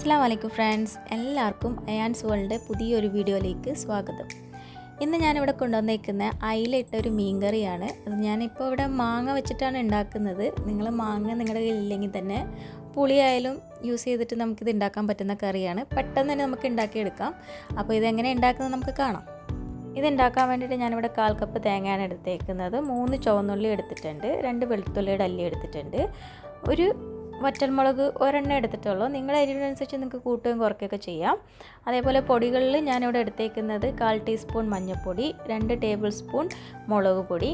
അസ്സലാമു അലൈക്കും ഫ്രണ്ട്സ്, എല്ലാവർക്കും അയാൻസ് വേൾഡിൻ്റെ പുതിയൊരു വീഡിയോയിലേക്ക് സ്വാഗതം. ഇന്ന് ഞാനിവിടെ കൊണ്ടുവന്നേക്കുന്ന അയിലിട്ട ഒരു മീൻകറിയാണ്. അത് ഞാനിപ്പോൾ ഇവിടെ മാങ്ങ വെച്ചിട്ടാണ് ഉണ്ടാക്കുന്നത്. നിങ്ങൾ മാങ്ങ നിങ്ങളുടെ കയ്യിലില്ലെങ്കിൽ തന്നെ പുളിയായാലും യൂസ് ചെയ്തിട്ട് നമുക്കിത് ഉണ്ടാക്കാൻ പറ്റുന്ന കറിയാണ്. പെട്ടെന്ന് തന്നെ നമുക്ക് ഉണ്ടാക്കിയെടുക്കാം. അപ്പോൾ ഇതെങ്ങനെ ഉണ്ടാക്കുന്നത് നമുക്ക് കാണാം. ഇതുണ്ടാക്കാൻ വേണ്ടിയിട്ട് ഞാനിവിടെ 1/4 കപ്പ് തേങ്ങയാണ് എടുത്തേക്കുന്നത്. 3 ചുവന്നുള്ളി എടുത്തിട്ടുണ്ട്, 2 വെളുത്തുള്ളിയുടെ അല്ലി എടുത്തിട്ടുണ്ട്, ഒരു വറ്റൽമുളക് ഒരെണ്ണം എടുത്തിട്ടുള്ളൂ. നിങ്ങളുടെ എരിവിനനുസരിച്ച് നിങ്ങൾക്ക് കൂട്ടുകയും കുറയ്ക്കുകയൊക്കെ ചെയ്യാം. അതേപോലെ പൊടികളിൽ ഞാനിവിടെ എടുത്തേക്കുന്നത് 1/4 ടീസ്പൂൺ മഞ്ഞൾപ്പൊടി, 2 ടേബിൾ സ്പൂൺ മുളക് പൊടി,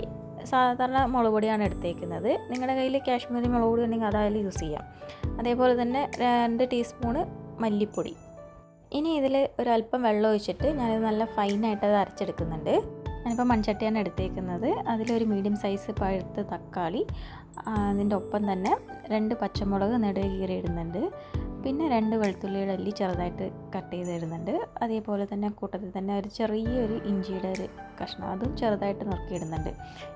സാധാരണ മുളക് പൊടിയാണ് എടുത്തേക്കുന്നത്. നിങ്ങളുടെ കയ്യിൽ കാശ്മീരി മുളക് പൊടി ഉണ്ടെങ്കിൽ അതായാലും യൂസ് ചെയ്യാം. അതേപോലെ തന്നെ 2 ടീസ്പൂണ് മല്ലിപ്പൊടി. ഇനി ഇതിൽ ഒരല്പം വെള്ളം ഒഴിച്ചിട്ട് ഞാനിത് നല്ല ഫൈനായിട്ട് അത് അരച്ചെടുക്കുന്നുണ്ട്. ഞാനിപ്പോൾ മൺചട്ടിയാണ് എടുത്തേക്കുന്നത്. അതിലൊരു മീഡിയം സൈസ് പഴുത്ത തക്കാളി, അതിൻ്റെ ഒപ്പം തന്നെ 2 പച്ചമുളക് നെടുകെ കീറി ഇടുന്നുണ്ട്, പിന്നെ 2 വെളുത്തുള്ളിയുടെ അല്ലി ചെറുതായിട്ട് കട്ട് ചെയ്ത് ഇടുന്നുണ്ട്. അതേപോലെ തന്നെ കൂട്ടത്തിൽ തന്നെ ഒരു ചെറിയൊരു ഇഞ്ചിയുടെ ഒരു കഷ്ണം അതും ചെറുതായിട്ട് നുറുക്കിയിടുന്നുണ്ട്.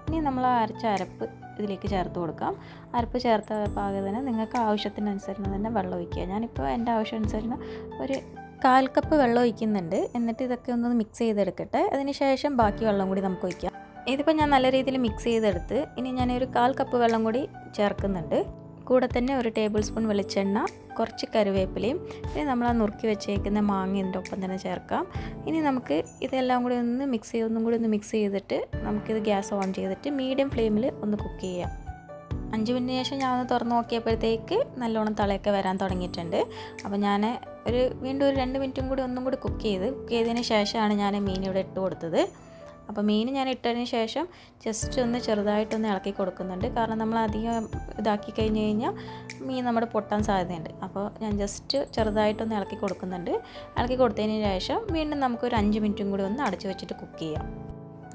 ഇനി നമ്മൾ അരച്ച അരപ്പ് ഇതിലേക്ക് ചേർത്ത് കൊടുക്കാം. അരപ്പ് ചേർത്ത പാകത്തിന് നിങ്ങൾക്ക് ആവശ്യത്തിനനുസരണം തന്നെ വെള്ളം ഒഴിക്കുക. ഞാനിപ്പോൾ എൻ്റെ ആവശ്യാനുസരണം ഒരു 1/4 കപ്പ് വെള്ളം ഒഴിക്കുന്നുണ്ട്. എന്നിട്ട് ഇതൊക്കെ ഒന്ന് മിക്സ് ചെയ്തെടുക്കട്ടെ. അതിന് ശേഷം ബാക്കി വെള്ളം കൂടി നമുക്ക് ഒഴിക്കാം. ഇതിപ്പോൾ ഞാൻ നല്ല രീതിയിൽ മിക്സ് ചെയ്തെടുത്ത് ഇനി ഞാനൊരു 1/4 കപ്പ് വെള്ളം കൂടി ചേർക്കുന്നുണ്ട്. കൂടെ തന്നെ 1 ടേബിൾ സ്പൂൺ വെളിച്ചെണ്ണ, കുറച്ച് കറിവേപ്പിലയും, പിന്നെ നമ്മൾ ആ നുറുക്കി വെച്ചേക്കുന്ന മാങ്ങ ഇതിൻ്റെ ഒപ്പം തന്നെ ചേർക്കാം. ഇനി നമുക്ക് ഇതെല്ലാം കൂടി ഒന്നും കൂടി ഒന്ന് മിക്സ് ചെയ്തിട്ട് നമുക്കിത് ഗ്യാസ് ഓൺ ചെയ്തിട്ട് മീഡിയം ഫ്ലെയിമിൽ ഒന്ന് കുക്ക് ചെയ്യാം. 5 മിനിറ്റിന് ശേഷം ഞാൻ ഒന്ന് തുറന്ന് നോക്കിയപ്പോഴത്തേക്ക് നല്ലോണം തളയൊക്കെ വരാൻ തുടങ്ങിയിട്ടുണ്ട്. അപ്പോൾ ഞാൻ വീണ്ടും ഒരു 2 മിനിറ്റും കൂടി ഒന്നും കൂടി കുക്ക് ചെയ്തതിന് ശേഷമാണ് ഞാൻ മീൻ ഇവിടെ ഇട്ട് കൊടുത്തത്. അപ്പോൾ മീൻ ഞാൻ ഇട്ടതിന് ശേഷം ജസ്റ്റ് ഒന്ന് ചെറുതായിട്ടൊന്ന് ഇളക്കി കൊടുക്കുന്നുണ്ട്. കാരണം നമ്മൾ അധികം ഇതാക്കി കഴിഞ്ഞ് കഴിഞ്ഞാൽ മീൻ നമ്മുടെ പൊട്ടാൻ സാധ്യതയുണ്ട്. അപ്പോൾ ഞാൻ ജസ്റ്റ് ചെറുതായിട്ടൊന്ന് ഇളക്കി കൊടുക്കുന്നുണ്ട്. ഇളക്കി കൊടുത്തതിന് ശേഷം വീണ്ടും നമുക്കൊരു 5 മിനിറ്റും കൂടി ഒന്ന് അടച്ചു വെച്ചിട്ട് കുക്ക് ചെയ്യാം.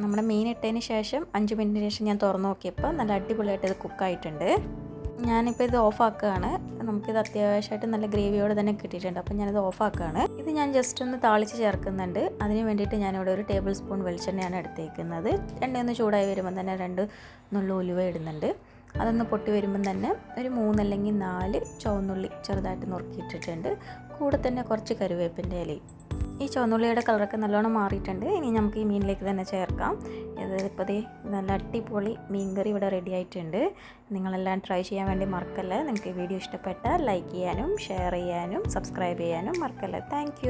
നമ്മുടെ മീൻ ഇട്ടതിന് ശേഷം 5 മിനിറ്റിന് ശേഷം ഞാൻ തുറന്ന് നോക്കിയപ്പോൾ നല്ല അടിപൊളിയായിട്ട് ഇത് കുക്കായിട്ടുണ്ട്. ഞാനിപ്പോൾ ഇത് ഓഫാക്കുകയാണ്. നമുക്കിത് അത്യാവശ്യമായിട്ട് നല്ല ഗ്രേവിയോടെ തന്നെ കിട്ടിയിട്ടുണ്ട്. അപ്പോൾ ഞാനിത് ഓഫാക്കുകയാണ്. ഇത് ഞാൻ ജസ്റ്റ് ഒന്ന് താളിച്ച് ചേർക്കുന്നുണ്ട്. അതിന് വേണ്ടിയിട്ട് ഞാനിവിടെ 1 ടേബിൾ സ്പൂൺ വെളിച്ചെണ്ണയാണ് എടുത്തേക്കുന്നത്. എണ്ണയൊന്ന് ചൂടായി വരുമ്പോൾ തന്നെ 2 നുള്ളു ഉലുവ ഇടുന്നുണ്ട്. അതൊന്ന് പൊട്ടി വരുമ്പം തന്നെ ഒരു 3 അല്ലെങ്കിൽ 4 ചുവന്നുള്ളി ചെറുതായിട്ട് നുറുക്കിയിട്ടിട്ടുണ്ട്. കൂടെ തന്നെ കുറച്ച് കറിവേപ്പിൻ്റെ ഇലയും. ഈ ചുവന്നുള്ളിയുടെ കളറൊക്കെ നല്ലോണം മാറിയിട്ടുണ്ട്. ഇനി നമുക്ക് ഈ മീനിലേക്ക് തന്നെ ചേർക്കാം. ഇപ്പോൾ നല്ല അടിപൊളി മീൻകറി ഇവിടെ റെഡി ആയിട്ടുണ്ട്. നിങ്ങളെല്ലാം ട്രൈ ചെയ്യാൻ വേണ്ടി മറക്കല്ലേ. നിങ്ങൾക്ക് ഈ വീഡിയോ ഇഷ്ടപ്പെട്ടാൽ ലൈക്ക് ചെയ്യാനും ഷെയർ ചെയ്യാനും സബ്സ്ക്രൈബ് ചെയ്യാനും മറക്കല്ലേ. താങ്ക്